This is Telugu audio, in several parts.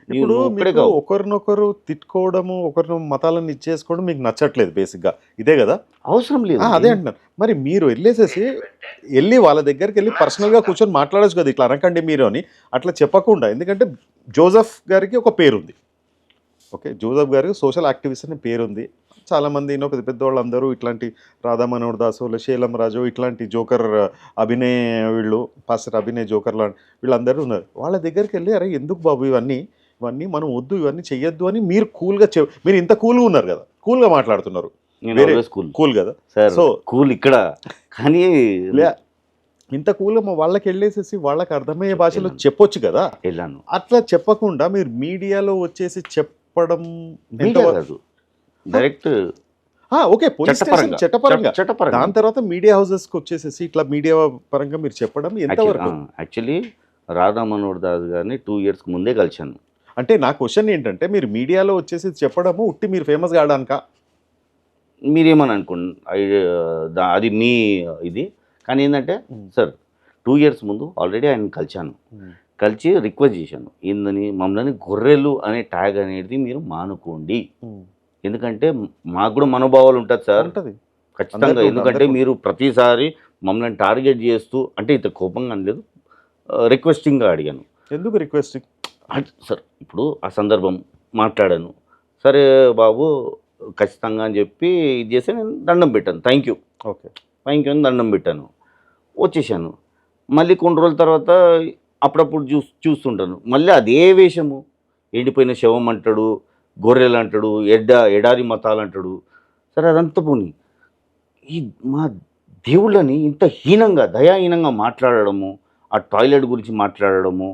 ఇప్పుడు ఒక్కడే మీకు కావు. ఒకరినొకరు తిట్టుకోవడము, ఒకరిని మతాలను ఇచ్చేసుకోవడం మీకు నచ్చట్లేదు బేసిక్‌గా. ఇదే గదా! అవసరం లేదు. అదే అంటున్నాను. మరి మీరు ఎళ్లి వాళ్ళ దగ్గరికెళ్లి పర్సనల్‌గా కూర్చొని మాట్లాడొచ్చు కదా! ఇట్లా అనకండి మీరు అని. అట్లా చెప్పకుండా ఎందుకంటే జోసెఫ్ గారికి ఒక పేరుంది. ఓకే. జోసెఫ్ గారికి సోషల్ యాక్టివిస్ట్ అనే పేరుంది. చాలామంది పెద్ద పెద్దోళ్ళందరూ ఇట్లాంటి రాధా మనోహర్ దాసు, శీలం రాజు ఇట్లాంటి జోకర్ అభినయ్ వీళ్ళు పాస్టర్ అభినయ్ జోకర్ వీళ్ళందరూ ఉన్నారు. వాళ్ళ దగ్గరికెళ్లి అరే ఎందుకు బాబు ఇవన్నీ, ఇవన్నీ మనం వద్దు, ఇవన్నీ చెయ్యొద్దు అని మీరు కూల్‌గా మీరు ఇంత కూల్‌గా ఉన్నారు గదా! కూల్‌గా మాట్లాడుతున్నారు. నేను వేరే ఆల్వేస్ కూల్. కూల్ గదా! సార్ సో కూల్ ఇక్కడ. కానీ లే ఇంత కూల్‌గా వాళ్ళకెళ్ళేసేసి వాళ్ళకి అర్థమయ్యే భాషలో వెళ్ళాను. చెప్పొచ్చు గదా! వెళ్ళాను. అట్లా చెప్పకుండా మీరు మీడియాలో వచ్చేసి చెప్పడం మీడియా కాదు. Direct okay. పోలీస్ స్టేషన్ చట్టపరంగా. చట్టపరంగా. దాని తర్వాత మీడియా హౌసెస్‌కి వచ్చేసేసి ఇట్లా మీడియా పరంగా మీరు చెప్పడం ఎంతవరకు? యాక్చువల్లీ రాధా మనోహర్ దాస్ గారిని 2 ఇయర్స్‌కి ముందే కలిశాను. అంటే నా క్వెషన్ ఏంటంటే మీరు మీడియాలో వచ్చేసి చెప్పడము ఉట్టి మీరు ఫేమస్ కావడానికా? మీరేమని అనుకోండి. అది మీ ఇది. కానీ ఏందంటే సార్ 2 ఇయర్స్ ముందు ఆల్రెడీ ఆయనని కలిశాను. కలిసి రిక్వెస్ట్ చేశాను. ఏందని మమ్మల్ని గొర్రెలు అనే ట్యాగ్ అనేది మీరు మానుకోండి. ఎందుకంటే మాకు కూడా మనోభావాలు ఉంటుంది సార్. ఉంటది. ఖచ్చితంగా. ఎందుకంటే మీరు ప్రతిసారి మమ్మల్ని టార్గెట్ చేస్తూ అంటే ఇంత కోపంగా అనలేదు. రిక్వెస్టింగ్‌గా అడిగాను. ఎందుకు రిక్వెస్టింగ్? సార్ ఇప్పుడు ఆ సందర్భం మాట్లాడాను. సరే బాబు ఖచ్చితంగా అని చెప్పి ఇది చేస్తే నేను దండం పెట్టాను. Thank you. Okay. Thank you అని దండం పెట్టాను. వచ్చేసాను. మళ్ళీ కొన్ని రోజుల తర్వాత అప్పుడప్పుడు చూస్తుంటాను. మళ్ళీ అదే వేషము. ఎండిపోయిన శవం అంటాడు, గొర్రెలు అంటాడు, ఎడారి మతాలు అంటాడు. సరే అదంతా పోనీ. ఈ మా దేవుళ్ళని ఇంత హీనంగా, దయాహీనంగా మాట్లాడడము, ఆ టాయిలెట్ గురించి మాట్లాడడము,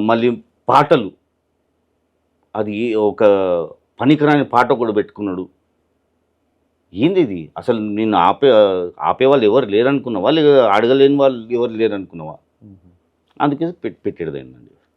మళ్ళీ పాటలు. అది ఒక పనికిరాని పాట కూడా పెట్టుకున్నాడు. ఏంది ఇది? అసలు నిన్ను ఆపేవాళ్ళు ఎవరు లేరనుకున్నావా? లేదా అడగలేని వాళ్ళు ఎవరు లేరనుకున్నావా? అందుకే పెట్టేది ఏంటండి.